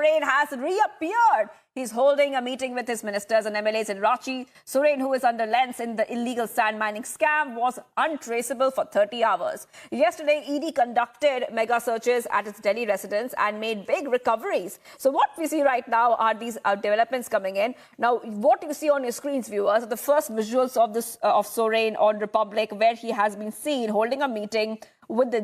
Soren has reappeared. He's holding a meeting with his ministers and MLAs in Ranchi. Soren, who is under lens in the illegal sand mining scam, was untraceable for 30 hours. Yesterday, ED conducted mega searches at its Delhi residence and made big recoveries. So what we see right now are these developments coming in. Now, what you see on your screens, viewers, are the first visuals of this of Soren on Republic, where he has been seen holding a meeting with the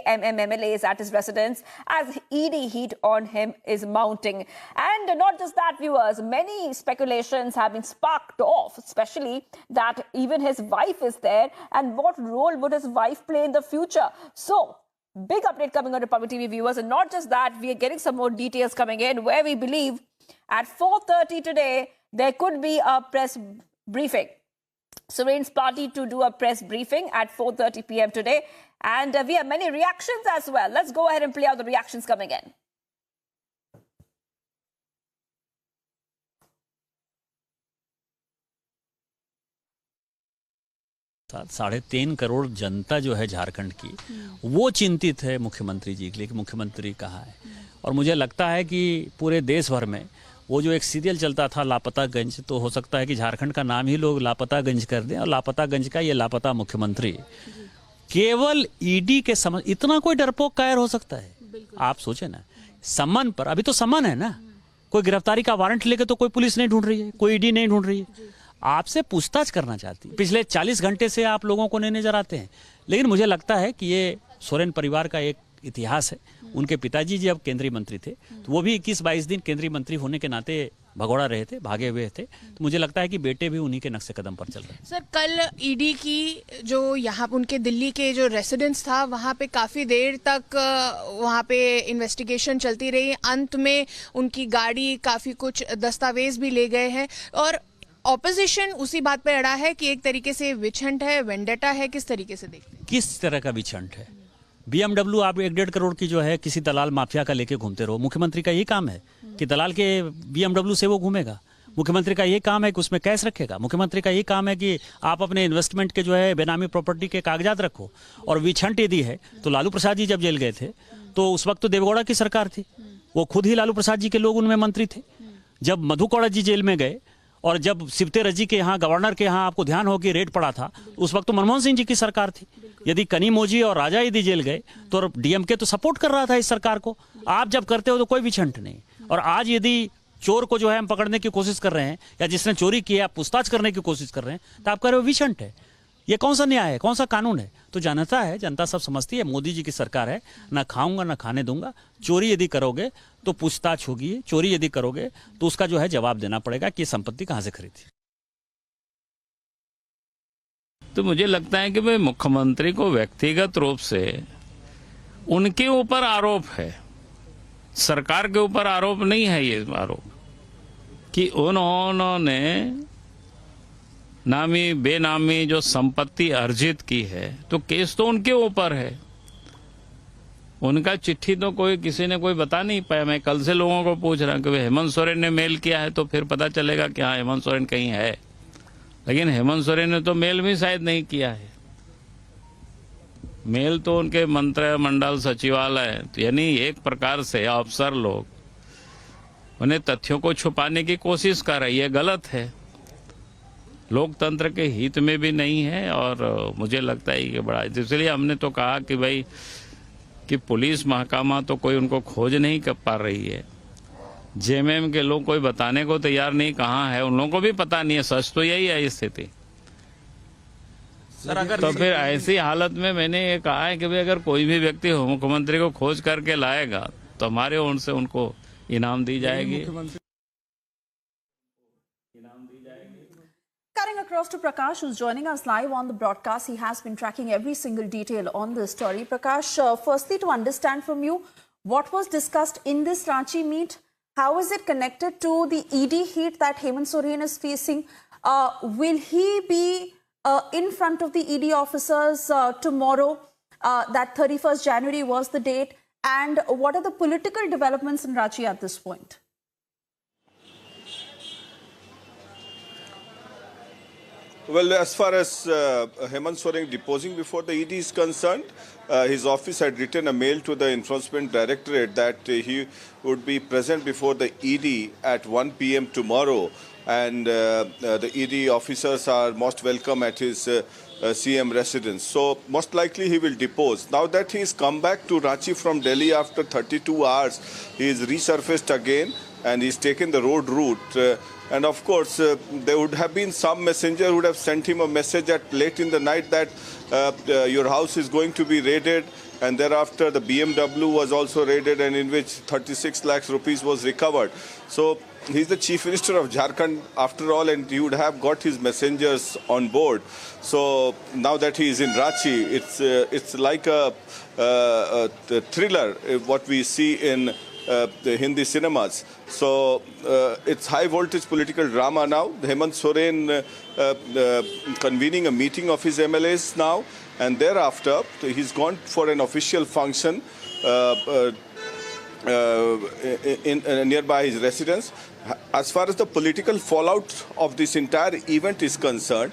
MLAs at his residence as ED heat on him is mounting. And not just that, viewers, many speculations have been sparked off, especially that even his wife is there, and what role would his wife play in the future. So, big update coming on Republic TV, viewers, and not just that, we are getting some more details coming in where we believe at 4:30 today there could be a press briefing. Soren's party to do a press briefing at 4:30 p.m. today. And we have many reactions as well. Let's go ahead and play out the reactions coming in. ₹3.5 crore जनता जो है झारखंड की, वो चिंतित है मुख्यमंत्री जी के लिए कि मुख्यमंत्री कहाँ है। और मुझे लगता है कि पूरे देश भर में वो जो एक सीरियल चलता था लापतागंज, तो हो सकता है कि झारखंड का नाम ही लोग लापतागंज कर दें और लापतागंज का ये लापता मुख्यमंत्री। केवल ईडी के समन, इतना कोई डरपोक कायर हो सकता है? आप सोचे ना, समन पर, अभी तो समन है ना, कोई गिरफ्तारी का वारंट लेके तो कोई पुलिस नहीं ढूंढ रही है, कोई ईडी नहीं ढूंढ रही है, आपसे पूछताछ करना चाहती है। पिछले 40 घंटे से आप लोगों को नहीं नजर आते हैं। लेकिन मुझे लगता है कि ये सोरेन परिवार का एक इतिहास है। उनके पिताजी जी अब केंद्रीय मंत्री थे, तो वो भी 21-22 दिन केंद्रीय मंत्री होने के नाते भगोड़ा रहे थे, भागे हुए थे। तो मुझे लगता है कि बेटे भी उन्हीं के नक्शे कदम पर चल रहे हैं। सर, कल ईडी की जो यहाँ उनके दिल्ली के जो रेसिडेंस था, वहाँ पे काफ़ी देर तक वहाँ पे इन्वेस्टिगेशन चलती रही। अंत में उनकी गाड़ी, काफ़ी कुछ दस्तावेज भी ले गए हैं और ऑपोजिशन उसी बात पे अड़ा है कि एक तरीके से विच हंट है, वेंडेटा है। किस तरीके से देखते हैं? किस तरह का विच हंट है? BMW आप 1.5 करोड़ की जो है किसी दलाल माफिया का लेके घूमते रहो। मुख्यमंत्री का यही काम है कि दलाल के BMW से वो घूमेगा। मुख्यमंत्री का यही काम है कि उसमें कैश रखेगा। मुख्यमंत्री का यही काम है कि आप अपने इन्वेस्टमेंट के जो है बेनामी प्रॉपर्टी के कागजात रखो। और विछंट यदि है तो लालू प्रसाद जी जब जेल गए थे तो उस वक्त तो देवगौड़ा की सरकार थी, वो खुद ही लालू प्रसाद जी के लोग उनमें मंत्री थे। जब मधु कौड़ा जी जेल में गए और जब सिप्ते रजी के यहाँ, गवर्नर के यहाँ आपको ध्यान हो कि रेड पड़ा था, उस वक्त तो मनमोहन सिंह जी की सरकार थी। यदि कनीमोजी और राजा यदि जेल गए तो डीएमके तो सपोर्ट कर रहा था इस सरकार को। आप जब करते हो तो कोई विछंट नहीं। और आज यदि चोर को जो है हम पकड़ने की कोशिश कर रहे हैं या जिसने चोरी की है आप पूछताछ करने की कोशिश कर रहे हैं, तो आप कह रहे हो विछंट है। ये कौन सा न्याय है, कौन सा कानून है? तो जनता है, जनता सब समझती है, मोदी जी की सरकार है, ना खाऊंगा ना खाने दूंगा। चोरी यदि करोगे तो पूछताछ होगी, चोरी यदि करोगे तो उसका जो है जवाब देना पड़ेगा कि संपत्ति कहां से खरीदी। तो मुझे लगता है कि भाई मुख्यमंत्री को व्यक्तिगत रूप से उनके ऊपर आरोप है, सरकार के ऊपर आरोप नहीं है। ये आरोप कि उन्होंने नामी बेनामी जो संपत्ति अर्जित की है, तो केस तो उनके ऊपर है। उनका चिट्ठी तो कोई किसी ने कोई बता नहीं पाया। मैं कल से लोगों को पूछ रहा हूं कि हेमंत सोरेन ने मेल किया है तो फिर पता चलेगा कि हाँ हेमंत सोरेन कहीं है। लेकिन हेमंत सोरेन ने तो मेल भी शायद नहीं किया है। मेल तो उनके मंत्रिमंडल सचिवालय, तो यानी एक प्रकार से अफसर लोग उन्हें तथ्यों को छुपाने की कोशिश कर रही है। गलत है, लोकतंत्र के हित में भी नहीं है। और मुझे लगता है कि बड़ा, इसलिए हमने तो कहा कि भाई कि पुलिस महकमा तो कोई उनको खोज नहीं कर पा रही है। जेएमएम के लोग कोई बताने को तैयार नहीं कहाँ है, उन लोगों को भी पता नहीं है। सच तो यही है स्थिति। तो फिर ऐसी हालत में मैंने ये कहा है कि भाई अगर कोई भी व्यक्ति मुख्यमंत्री को खोज करके लाएगा तो हमारे ओर से उनको इनाम दी जाएगी। Cutting across to Prakash, who's joining us live on the broadcast. He has been tracking every single detail on this story. Prakash, firstly, to understand from you, what was discussed in this Ranchi meet? How is it connected to the ED heat that Hemant Soren is facing? Will he be in front of the ED officers tomorrow? That 31st January was the date. And what are the political developments in Ranchi at this point? Well, as far as Hemant Soren deposing before the ED is concerned, his office had written a mail to the Enforcement Directorate that he would be present before the ED at 1 p.m. tomorrow, and the ED officers are most welcome at his CM residence. So most likely he will depose. Now that he has come back to Ranchi from Delhi after 32 hours, he is resurfaced again and he's taken the road route. And of course, there would have been some messenger who would have sent him a message at late in the night that your house is going to be raided. And thereafter, the BMW was also raided, and in which 36 lakhs rupees was recovered. So he's the Chief Minister of Jharkhand after all, and he would have got his messengers on board. So now that he is in Ranchi, it's like a thriller, what we see in the Hindi cinemas. So it's high voltage political drama now. Hemant Soren convening a meeting of his MLAs now, and thereafter he's gone for an official function in nearby his residence. As far as the political fallout of this entire event is concerned,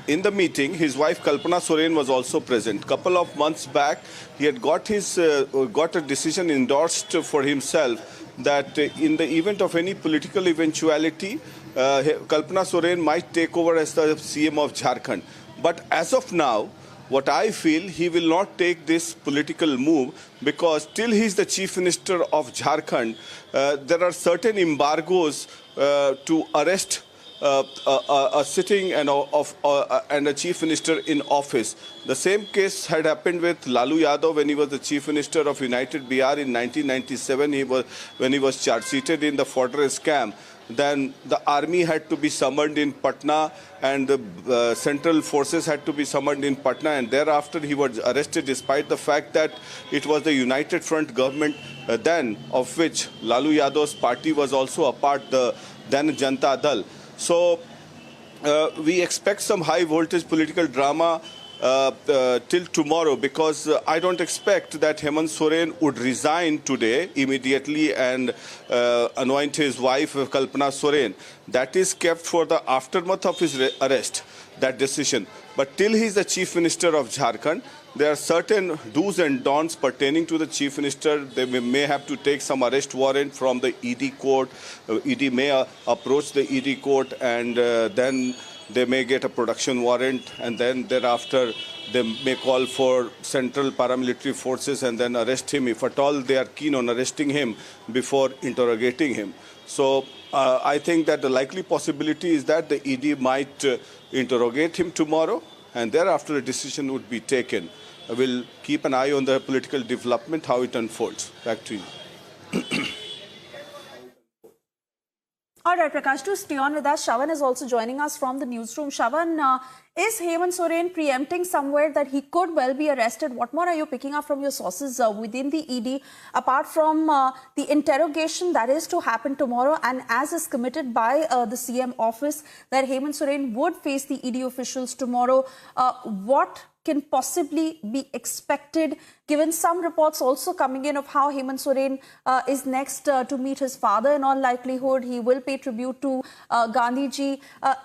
in the meeting, his wife Kalpana Soren was also present. Couple of months back, he had got a decision endorsed for himself that in the event of any political eventuality, Kalpana Soren might take over as the CM of Jharkhand. But as of now, what I feel, he will not take this political move because till he is the Chief Minister of Jharkhand, there are certain embargoes to arrest a sitting and a chief minister in office. The same case had happened with Lalu Yadav when he was the chief minister of United Bihar in 1997. When he was charge seated in the fortress scam. Then the army had to be summoned in Patna, and the central forces had to be summoned in Patna, and thereafter he was arrested despite the fact that it was the United Front government then, of which Lalu Yadav's party was also a part, the then Janata Dal. So we expect some high voltage political drama till tomorrow, because I don't expect that Hemant Soren would resign today immediately and anoint his wife Kalpana Soren. That is kept for the aftermath of his arrest, that decision. But till he is the Chief Minister of Jharkhand, there are certain do's and don'ts pertaining to the Chief Minister. They may have to take some arrest warrant from the ED court. ED may approach the ED court, and then they may get a production warrant, and then thereafter they may call for central paramilitary forces and then arrest him, if at all they are keen on arresting him before interrogating him. So I think that the likely possibility is that the ED might interrogate him tomorrow, and thereafter a decision would be taken. We'll keep an eye on the political development, how it unfolds. Back to you. All right, Prakash, to stay on with us, Shravan is also joining us from the newsroom. Shravan, is Hemant Soren preempting somewhere that he could well be arrested? What more are you picking up from your sources within the ED, apart from the interrogation that is to happen tomorrow, and as is committed by the CM office, that Hemant Soren would face the ED officials tomorrow? What can possibly be expected, given some reports also coming in of how Hemant Soren is next to meet his father in all likelihood? He will pay tribute to Gandhiji.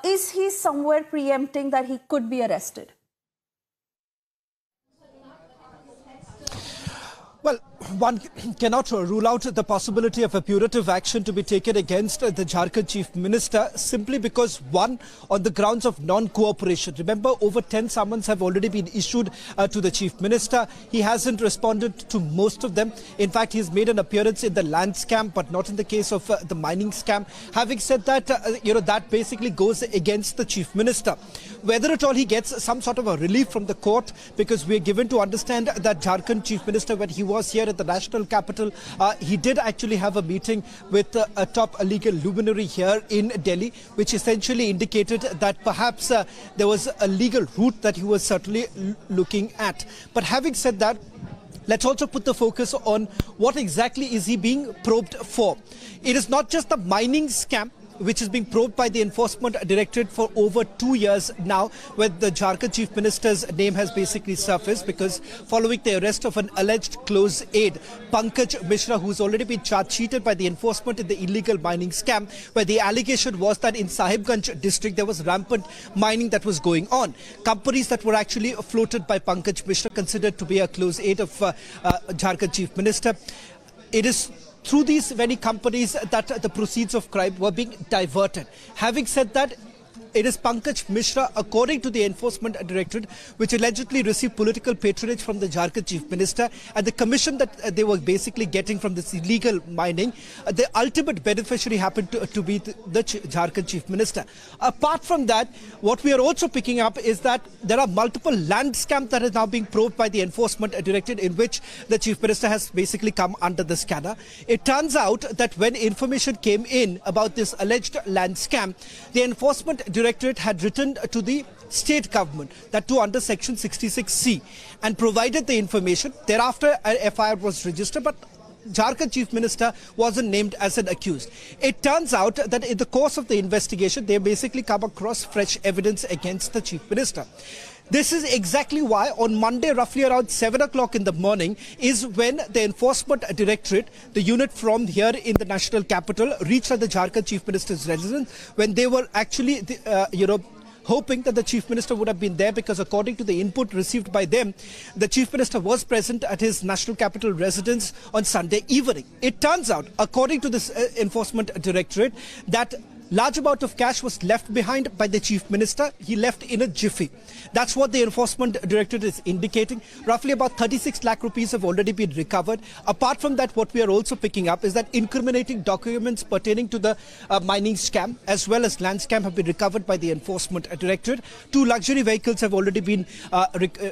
Is he somewhere preempting that he could be arrested? Well, one cannot rule out the possibility of a punitive action to be taken against the Jharkhand Chief Minister, simply because, one, on the grounds of non-cooperation. Remember, over 10 summons have already been issued to the Chief Minister. He hasn't responded to most of them. In fact, he's made an appearance in the land scam, but not in the case of the mining scam. Having said that, that basically goes against the Chief Minister. Whether at all he gets some sort of a relief from the court, because we are given to understand that Jharkhand Chief Minister, when he was here at the national capital, he did actually have a meeting with a top legal luminary here in Delhi, which essentially indicated that perhaps there was a legal route that he was certainly looking at. But having said that, let's also put the focus on what exactly is he being probed for. It is not just the mining scam which is being probed by the Enforcement Directorate for over 2 years now, where the Jharkhand Chief Minister's name has basically surfaced because following the arrest of an alleged close aide, Pankaj Mishra, who's already been charge-sheeted by the enforcement in the illegal mining scam, where the allegation was that in Sahibganj district there was rampant mining that was going on. Companies that were actually floated by Pankaj Mishra, considered to be a close aide of Jharkhand Chief Minister. It is through these very companies that the proceeds of crime were being diverted. Having said that, it is Pankaj Mishra, according to the Enforcement Directorate, which allegedly received political patronage from the Jharkhand Chief Minister, and the commission that they were basically getting from this illegal mining. The ultimate beneficiary happened to be the Jharkhand Chief Minister. Apart from that, what we are also picking up is that there are multiple land scams that is now being probed by the Enforcement Directorate, in which the Chief Minister has basically come under the scanner. It turns out that when information came in about this alleged land scam, the Enforcement Directorate had written to the state government, that too under section 66C, and provided the information. Thereafter, an FIR was registered, but Jharkhand Chief Minister wasn't named as an accused. It turns out that in the course of the investigation, they basically come across fresh evidence against the Chief Minister. This is exactly why on Monday, roughly around 7 o'clock in the morning, is when the Enforcement Directorate, the unit from here in the national capital, reached at the Jharkhand Chief Minister's residence, when they were actually, hoping that the Chief Minister would have been there, because according to the input received by them, the Chief Minister was present at his national capital residence on Sunday evening. It turns out, according to this Enforcement Directorate, that large amount of cash was left behind by the Chief Minister. He left in a jiffy. That's what the Enforcement Directorate is indicating. Roughly about 36 lakh rupees have already been recovered. Apart from that, what we are also picking up is that incriminating documents pertaining to the mining scam as well as land scam have been recovered by the Enforcement Directorate. 2 luxury vehicles have already been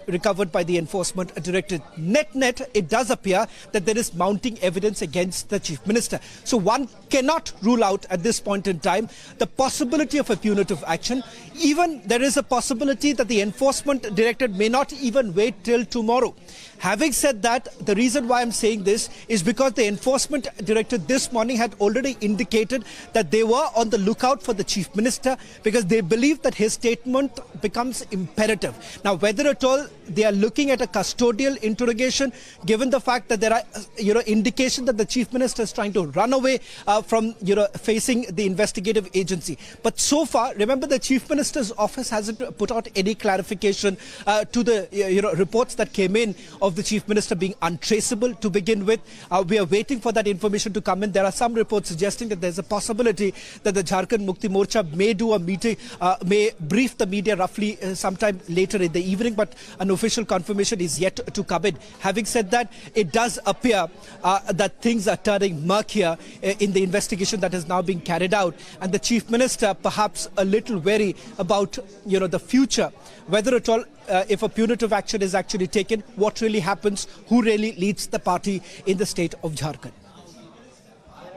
recovered by the Enforcement Directorate. Net, it does appear that there is mounting evidence against the Chief Minister. So one cannot rule out at this point in time the possibility of a punitive action. Even there is a possibility that the Enforcement Directorate may not even wait till tomorrow. Having said that, the reason why I'm saying this is because the Enforcement Directorate this morning had already indicated that they were on the lookout for the Chief Minister, because they believe that his statement becomes imperative. Now, whether at all they are looking at a custodial interrogation, given the fact that there are indication that the Chief Minister is trying to run away from facing the investigative agency. But so far, remember, the Chief Minister's office hasn't put out any clarification to the reports that came in of the Chief Minister being untraceable to begin with. We are waiting for that information to come in. There are some reports suggesting that there's a possibility that the Jharkhand Mukti Morcha may do a meeting, may brief the media roughly sometime later in the evening, but an official confirmation is yet to come in. Having said that, it does appear that things are turning murkier in the investigation that is now being carried out, and the Chief Minister perhaps a little wary about the future, whether at all if a punitive action is actually taken, what really happens, who really leads the party in the state of Jharkhand.